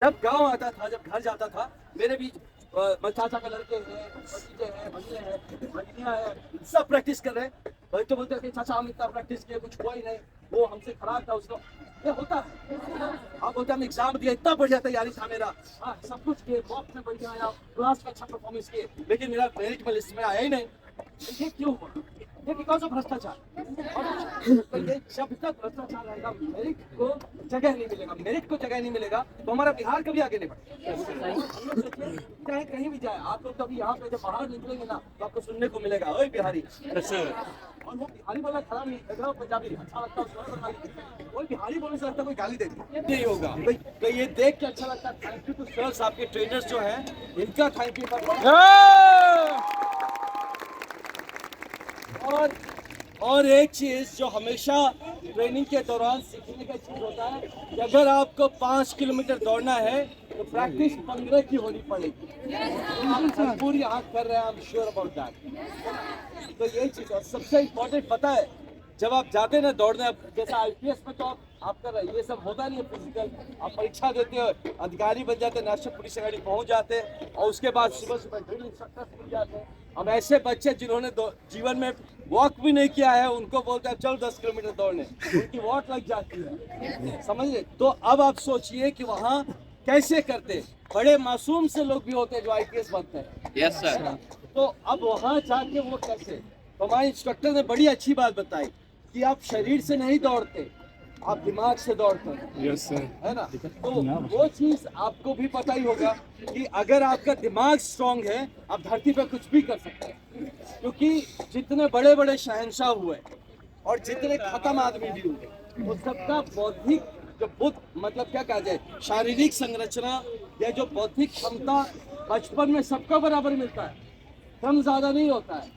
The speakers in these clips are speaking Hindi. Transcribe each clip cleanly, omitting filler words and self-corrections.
जब गांव आता था, जब घर जाता था, मेरे भी चाचा के लड़के हैं, भतीजे हैं, भगने हैं, भगनियां हैं, सब प्रैक्टिस कर रहे हैं। भाई तो बोलते हैं कि चाचा हम इतना प्रैक्टिस किए, कुछ हुआ ही नहीं, वो हमसे खराब था उसको। ये होता है। आप बोलते हैं हम एग्जाम दिया, इतना बढ़िया तैयारी था मेरा, हाँ सब कुछ किए, मॉक में बढ़िया आया, क्लास में अच्छा परफॉर्मेंस किए, लेकिन मेरा मेरिट में लिस्ट में आया ही नहीं। ये क्यों हुआ? ये बिकॉज ऑफ भ्रष्टाचार। तो ये जब तक भ्रष्टाचार रहेगा, मेरिट को जगह नहीं मिलेगा, मेरिट को जगह नहीं मिलेगा, तो हमारा बिहार कभी आगे नहीं बढ़ेगा। चाहे कहीं भी जाए, आप लोग कभी यहाँ पे जब बाहर निकलेंगे ना, तो आपको सुनने को मिलेगा, ओए बिहारी। और वो बिहारी बोला खराब नहीं लग पंजाबी अच्छा लगता है, कोई बिहारी बोलने से लगता कोई गाली देगी नहीं होगा। तो ये देख के अच्छा लगता है। थैंक यू टू सर, आपके ट्रेनर्स जो हैं, इनका थैंक यू। और एक चीज जो हमेशा ट्रेनिंग के दौरान सीखने का चीज होता है कि अगर आपको 5 किलोमीटर दौड़ना है तो प्रैक्टिस 15 की होनी पड़ेगी। आप पूरी आँख कर रहे हैं, I am sure about that. तो यही चीज, और सबसे इम्पोर्टेंट पता है, जब आप जाते हैं ना दौड़ने, जैसा आईपीएस में तो आपका ये सब होता नहीं है फिजिकल, आप परीक्षा देते हो, अधिकारी बन जाते हैं, नेशनल पुलिस अकेडमी पहुंच जाते हैं, और उसके बाद सुबह सुबह ड्रिल इंस्ट्रक्टर मिल जाते हैं। अब ऐसे बच्चे जिन्होंने जीवन में वॉक भी नहीं किया है, उनको बोलते हैं चल 10 किलोमीटर दौड़ने, उनकी वॉट लग जाती है, समझिए। तो अब आप सोचिए कि वहाँ कैसे करते, बड़े मासूम से लोग भी होते हैं जो आईपीएस बनते हैं। Yes sir. तो अब वहाँ जाके वो कैसे, तो हमारे इंस्ट्रक्टर ने बड़ी अच्छी बात बताई कि आप शरीर से नहीं दौड़ते, आप दिमाग से दौड़ते हैं। Yes sir. है ना? तो वो चीज आपको भी पता ही होगा कि अगर आपका दिमाग स्ट्रांग है, आप धरती पर कुछ भी कर सकते हैं। क्योंकि जितने बड़े बड़े शहंशाह हुए और जितने खत्म आदमी भी हुए, वो सबका बौद्धिक जो बुद्ध मतलब क्या कहा जाए, शारीरिक संरचना या जो बौद्धिक क्षमता बचपन में सबका बराबर मिलता है, कम ज्यादा नहीं होता है।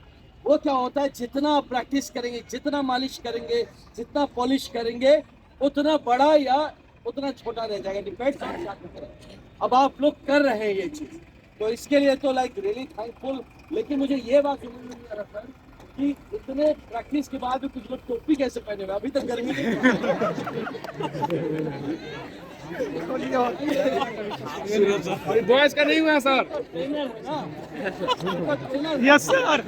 वो क्या होता है, जितना आप प्रैक्टिस करेंगे, जितना मालिश करेंगे, जितना पॉलिश करेंगे, उतना बड़ा या उतना छोटा रह जाएगा, डिपेंड्स ऑन क्या कर रहे हैं। अब आप लोग कर रहे हैं ये चीज, तो इसके लिए तो लाइक रियली थैंकफुल। लेकिन मुझे ये बात समझ में नहीं आ रहा सर कि इतने प्रैक्टिस के बाद भी कुछ लोग टोपी कैसे पहने हुए, अभी तक गर्मी नहीं बॉयज का नहीं हुआ सर। ट्रेनर है ना, यस सर।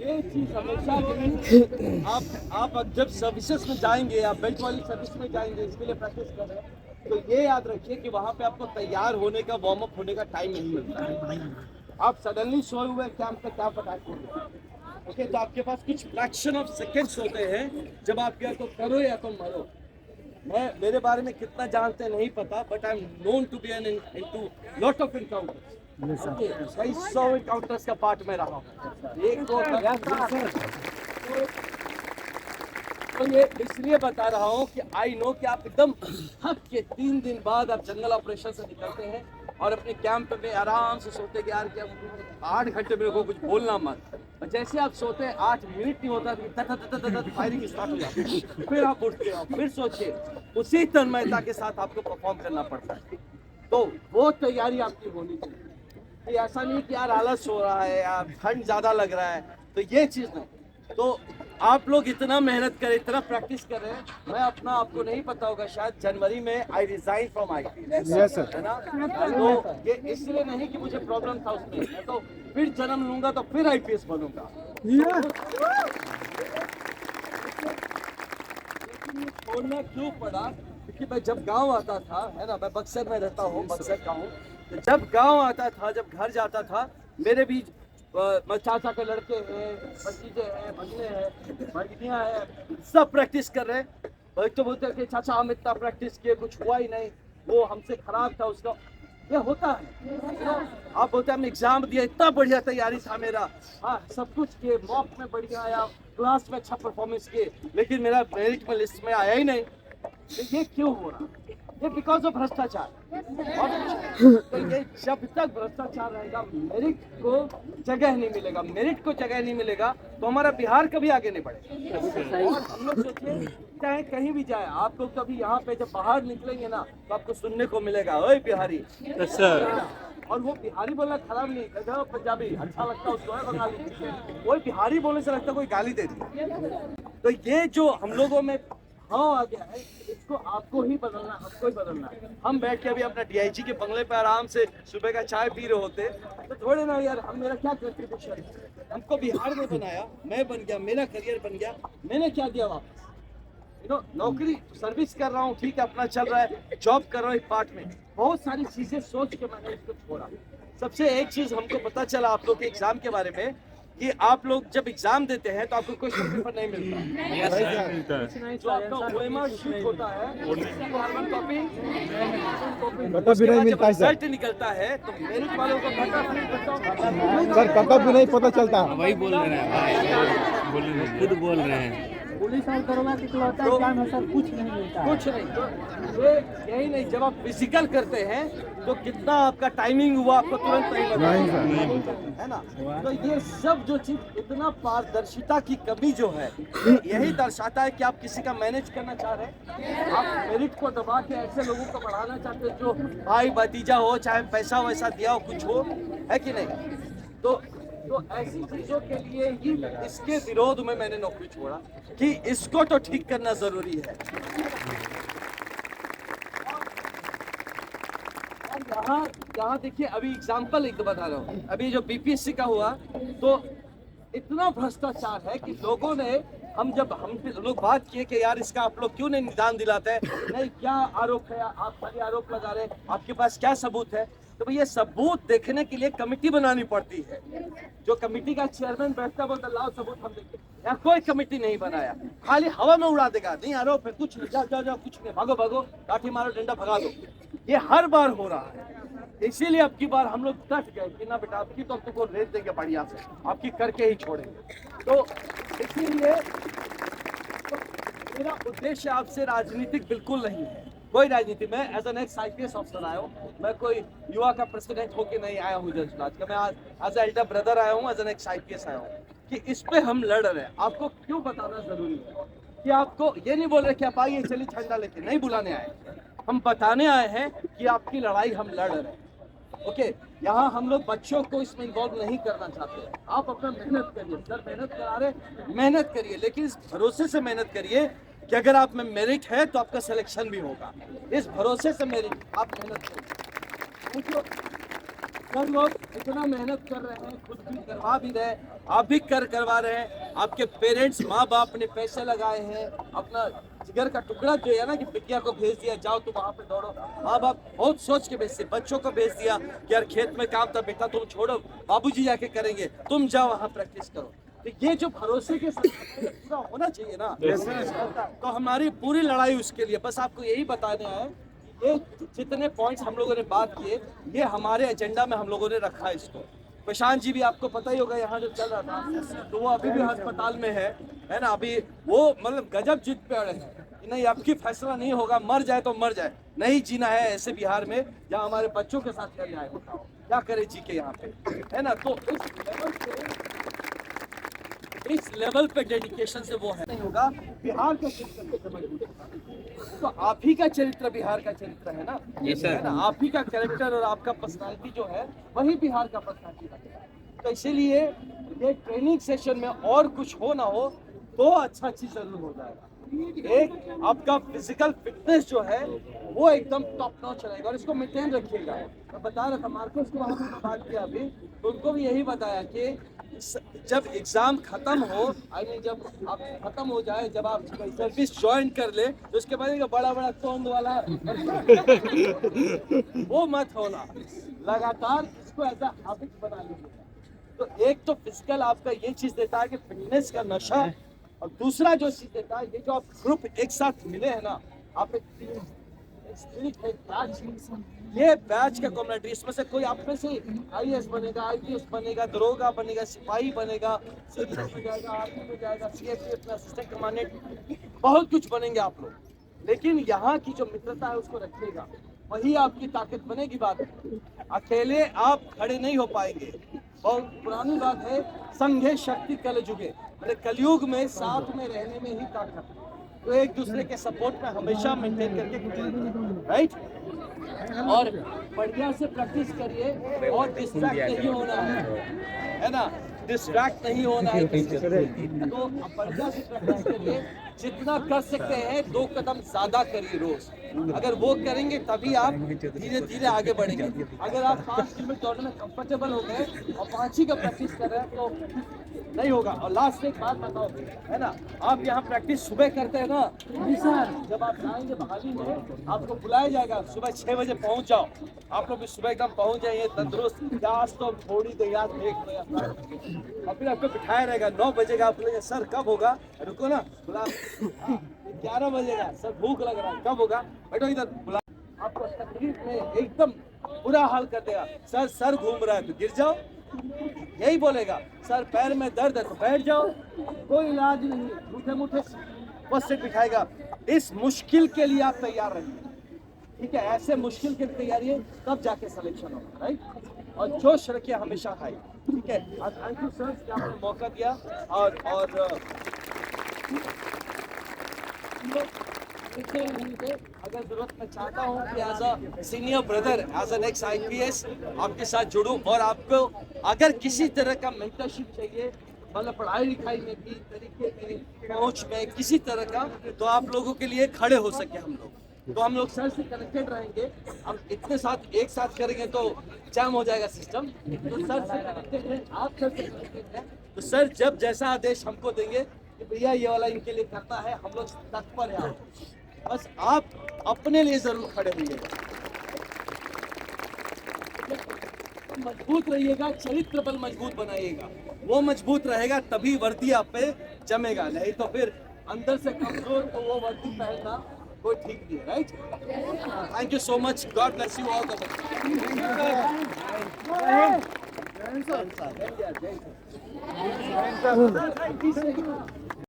ये चीज हमेशा के लिए आप जब सर्विसेज में जाएंगे, आप बेल्ट वाली सर्विस में जाएंगे, इसके लिए प्रैक्टिस कर रहे हैं, तो ये याद रखिए कि वहाँ पे आपको तैयार होने का, वार्म अप होने का टाइम नहीं मिलता है। आप सडनली सोए हुए कैंप पे क्या पता ओके, तो आपके पास कुछ फ्रैक्शन ऑफ सेकेंड्स होते हैं जब आप या तो करो या तो मरो। मैं मेरे बारे में कितना जानते हैं नहीं पता, but I am known to be an into lot of encounters. कई 100 एनकाउंटर्स का पार्ट में रहा हूँ, एक दो तो ये इसलिए बता रहा हूँ कि आई नो कि आप एकदम थक के 3 दिन बाद आप जंगल ऑपरेशन से निकलते हैं और अपने कैंप में आराम से सोते कि यार क्या 8 घंटे मेरे को कुछ बोलना मत। और जैसे आप सोते हैं 8 मिनट नहीं होता कि फायरिंग स्टार्ट हो जाती है, फिर आप उठते हो, फिर सोचिए उसी तन्मयता के साथ आपको परफॉर्म करना पड़ता है। तो वो तैयारी आपकी होनी चाहिए कि ऐसा नहीं कि यार आलस हो रहा है, यार ठंड ज्यादा लग रहा है, तो ये चीज नहीं। तो आप लोग इतना मेहनत करें, इतना प्रैक्टिस कर रहे हैं। मैं अपना आपको नहीं पता होगा, शायद जनवरी में आई रिजाइन फ्रॉम आईपीएस, है ना? तो ये इसलिए नहीं कि मुझे प्रॉब्लम था उसमें, मैं तो फिर जन्म लूंगा तो फिर आईपीएस बनूंगा। छोड़ना क्यों पड़ा? क्योंकि मैं जब गांव आता था, है ना, मैं बक्सर में रहता हूँ, बक्सर का हूँ, तो जब गांव आता था, जब घर जाता था, मेरे भी चाचा के लड़के हैं, भतीजे हैं, भगने हैं, भगनियां हैं, सब प्रैक्टिस कर रहे हैं। भाई तो बोलते हैं कि चाचा हम इतना प्रैक्टिस किए, कुछ हुआ ही नहीं, वो हमसे खराब था उसका। ये होता है। आप बोलते हैं हमने एग्जाम दिया, इतना बढ़िया तैयारी था मेरा, हाँ सब कुछ किए, मॉक में बढ़िया आया, क्लास में अच्छा परफॉर्मेंस किए, लेकिन मेरा मेरिट में लिस्ट में आया ही नहीं। तो ये क्यों हो रहा? ये बिकॉज ऑफ भ्रष्टाचार। तो ये जब तक भ्रष्टाचार रहेगा, मेरिट को जगह नहीं मिलेगा, मेरिट को जगह नहीं मिलेगा, तो हमारा बिहार कभी आगे नहीं बढ़ेगा। और हम लोग सोचिए, चाहे कहीं भी जाए, आप लोग कभी यहाँ पे जब बाहर निकलेंगे ना, तो आपको सुनने को मिलेगा, ओए बिहारी। सर। और वो बिहारी बोलना खराब नहीं, गधा पंजाबी अच्छा लगता है उसको, है बंगाली, कोई बिहारी बोलने से लगता है कोई गाली दे दी। तो ये जो हम लोगों में भाव आ गया है, इसको आपको ही बदलना, हमको ही बदलना है। हम बैठ के अभी अपना DIG के बंगले पे आराम से सुबह का चाय पी रहे होते, तो थोड़े ना यार हम, मेरा क्या कंट्रीब्यूशन, हमको बिहार में बनाया, मैं बन गया, मेरा करियर बन गया, मैंने क्या दिया वापस? नौकरी सर्विस कर रहा हूँ, ठीक है, अपना चल रहा है, जॉब कर रहा हूँ एक पार्ट में, बहुत सारी चीजें सोच के मैंने इसको छोड़ा। सबसे एक चीज हमको पता चला आप लोग के एग्जाम के बारे में, कि आप लोग जब एग्जाम देते हैं तो आपको क्वेश्चन पेपर नहीं मिलता, जो आपका OMR शीट होता है, कार्बन कॉपी, रिजल्ट निकलता है तो मेरिट वालों को सर कटअप भी नहीं पता चलता। वही बोल रहे हैं, खुद बोल रहे हैं। पुलिस और दरोगा की होता है एग्जाम है सर, कुछ नहीं मिलता, कुछ नहीं। तो यही नहीं, जब आप फिजिकल करते हैं तो कितना आपका टाइमिंग हुआ आपको तुरंत नहीं पता, है ना। तो ये सब जो चीज, इतना पारदर्शिता की कमी जो है, यही दर्शाता है कि आप किसी का मैनेज करना चाह रहे हैं, आप मेरिट को दबा के ऐसे लोगों को बढ़ाना चाहते हैं जो भाई भतीजा हो, चाहे पैसा वैसा दिया हो, कुछ हो, है कि नहीं। तो ऐसी चीजों के लिए ही, इसके विरोध में मैंने नौकरी छोड़ा कि इसको तो ठीक करना जरूरी है। और यहाँ देखिए, अभी एग्जाम्पल एक बता रहा हूँ, अभी जो BPSC का हुआ, तो इतना भ्रष्टाचार है कि लोगों ने, हम लोग बात किए कि यार इसका आप लोग क्यों नहीं निदान दिलाते हैं, नहीं क्या आरोप है, आप खाली आरोप लगा रहे हैं, आपके पास क्या सबूत है। तो भैया सबूत देखने के लिए कमेटी बनानी पड़ती है, जो कमेटी का चेयरमैन बैठता बोलता लाओ सबूत हम देखें, या कोई कमेटी नहीं बनाया, खाली हवा में उड़ा देगा, नहीं आरोप है, कुछ नहीं, जाओ कुछ नहीं, भागो लाठी मारो, डंडा भगा दो। ये हर बार हो रहा है, इसीलिए अब की बार हम लोग डट गए कि ना बेटा, आपकी तो तुमको रेत देंगे बढ़िया से, आपकी करके ही छोड़ेंगे। तो इसीलिए मेरा उद्देश्य आपसे राजनीतिक बिल्कुल नहीं है, कोई राजनीति। मैं as an ex IPS officer आया हूँ, मैं कोई युवा का प्रेसिडेंट होके नहीं आया हूँ जज राज का, मैं एज एल्डर ब्रदर आया हूँ, एज एन एक्स IPS आया हूँ कि इस पे हम लड़ रहे हैं। आपको क्यों बताना जरूरी है कि आपको ये नहीं बोल रहे कि आप आइए चलिए झंडा लेके, नहीं बुलाने आए, हम बताने आए हैं कि आपकी लड़ाई हम लड़ रहे हैं। ओके, यहाँ हम लोग बच्चों को इसमें इन्वॉल्व नहीं करना चाहते। आप अपना मेहनत करिए, सर मेहनत करा रहे, मेहनत करिए, लेकिन इस भरोसे से मेहनत करिए कि अगर आप में मेरिट है तो आपका सिलेक्शन भी होगा, इस भरोसे से मेरिट आप मेहनत करिए। सब लोग इतना मेहनत कर रहे हैं, खुद भी करवा भी रहे, आप भी करवा रहे हैं, आपके पेरेंट्स माँ बाप ने पैसे लगाए हैं, अपना जिगर का टुकड़ा जो है ना कि बिटिया को भेज दिया, जाओ तुम वहाँ पे दौड़ो, माँ बाप बहुत सोच के भेजते, बच्चों को भेज दिया कि यार खेत में काम था बेटा तुम छोड़ो, बाबूजी जाके करेंगे, तुम जाओ वहाँ प्रैक्टिस करो। तो ये जो भरोसे के साथ पूरा होना चाहिए ना, तो हमारी पूरी लड़ाई उसके लिए। बस आपको यही बताने आए, ये जितने पॉइंट्स हम लोगों ने बात किए, ये हमारे एजेंडा में हम लोगों ने रखा है इसको। प्रशांत जी भी आपको पता ही होगा, यहाँ जो चल रहा था तो वो अभी भी अस्पताल में है ना। अभी वो मतलब गजब जिद पे अड़े हैं कि नहीं आपकी फैसला नहीं होगा, मर जाए तो मर जाए, नहीं जीना है ऐसे बिहार में जहाँ हमारे बच्चों के साथ कर जाए, क्या करे जी के यहाँ पे, है ना। तो इस लेवल पे डेडिकेशन से वो है, नहीं होगा बिहार का चरित्र मजबूत होगा। तो आप ही का चरित्र बिहार का चरित्र है ना, है ना, आप ही का कैरेक्टर और आपका पर्सनालिटी जो है वही बिहार का पर्सनालिटी है। तो इसीलिए ये ट्रेनिंग सेशन में और कुछ हो ना हो तो अच्छा चीज जरूर हो जाएगा। एक आपका फिजिकल फिटनेस जो है वो एकदम टॉप नॉच रहेगा और इसको मेंटेन रखिएगा। मैं बता रहा था मार्कोस को वहाँ पे बात किया अभी, तो उनको भी यही बताया कि जब एग्जाम खत्म हो, जब आप खत्म हो जाए, जब आप सर्विस ज्वाइन कर ले, तो उसके बाद बड़ा बड़ा तोंद वाला वो मत होना, लगातार इसको एज अ हैबिट बना लीजिए। तो एक तो फिजिकल आपका ये चीज देता है कि फिटनेस का नशा, और दूसरा जो चीज देता है ये जो आप ग्रुप एक साथ मिले हैं ना, आप एक टीम स्पिरिट है, बैच, ये बैच का कम्युनिटी, इसमें से कोई आप में से IAS बनेगा, IPS बनेगा, दरोगा बनेगा, सिपाही बनेगा, सिविल में जाएगा, आर्मी में जाएगा, CFP असिस्टेंट कमांडेंट, बहुत कुछ बनेंगे आप लोग। लेकिन यहाँ की जो मित्रता है उसको रखिएगा, वही आपकी ताकत बनेगी। बात अकेले आप खड़े नहीं हो पाएंगे। बहुत पुरानी बात है, संघे शक्ति कल जुगे, कलयुग में साथ में रहने में ही ताकत है। तो एक दूसरे के सपोर्ट में हमेशा मेंटेन करके, राइट। और बढ़िया से प्रैक्टिस करिए और डिस्ट्रैक्ट नहीं होना है ना, डिस्ट्रैक्ट नहीं होना है किसी से। तो आप बढ़िया से प्रैक्टिस करिए, जितना कर सकते हैं 2 कदम ज्यादा करिए रोज। अगर वो करेंगे तभी आप धीरे धीरे आगे बढ़ेंगे। अगर आप 5 किलोमीटर दौड़ने में कंफर्टेबल हो गए और 5 ही का प्रैक्टिस कर रहे हैं तो नहीं होगा। और लास्ट एक बात बताओ, है ना, आप यहाँ प्रैक्टिस सुबह करते हैं ना सर, जब आप जाएंगे बहाली में आपको बुलाया जाएगा, सुबह 6 बजे पहुँच जाओ। आप लोग भी सुबह एकदम पहुँच जाइए तंदुरुस्त, आज तो थोड़ी देर याद देख लो यार, और फिर आपको बिठाया रहेगा। 9 बजे का आप बोलेंगे सर कब होगा, रुको ना बुला, 11 बजे का सर भूख लग रहा है, कब होगा, बैठो इधर बुला। आपको तकलीफ में एकदम बुरा हाल कर देगा। सर घूम रहा है तो गिर जाओ, यही बोलेगा। सर पैर में दर्द है तो बैठ जाओ, कोई इलाज नहीं, मुठे मुठे बस से बिठाएगा। इस मुश्किल के लिए आप तैयार रहिए, ठीक है, ऐसे मुश्किल के लिए तैयारी है तब जाके सिलेक्शन होगा, राइट। और जोश रखिए हमेशा हाई, ठीक है। थैंक यू सर कि आपने मौका दिया। और अगर जरूरत मैं चाहता हूँ कि as a senior brother, as an ex IPS आपके साथ जुड़ूं, और आपको अगर किसी तरह का मेंटरशिप चाहिए, मतलब पढ़ाई लिखाई में भी तरीके में, पहुँच में किसी तरह का, तो आप लोगों के लिए खड़े हो सके हम लोग। तो हम लोग सर से कनेक्टेड रहेंगे। हम इतने साथ एक साथ करेंगे तो जैम हो जाएगा सिस्टम। तो सर से कनेक्टेड है, आप सर से कनेक्टेड है, तो सर जब जैसा आदेश हमको देंगे कि भैया ये वाला इनके लिए करना है, हम लोग तत्पर हैं। बस आप अपने लिए जरूर खड़े रहिएगा, मजबूत रहिएगा, चरित्र बल मजबूत बनाइएगा। वो मजबूत रहेगा तभी वर्दी आप पे जमेगा, नहीं तो फिर अंदर से कमजोर तो वो वर्दी पहनना कोई ठीक नहीं है, right. Thank you so much, God bless you all the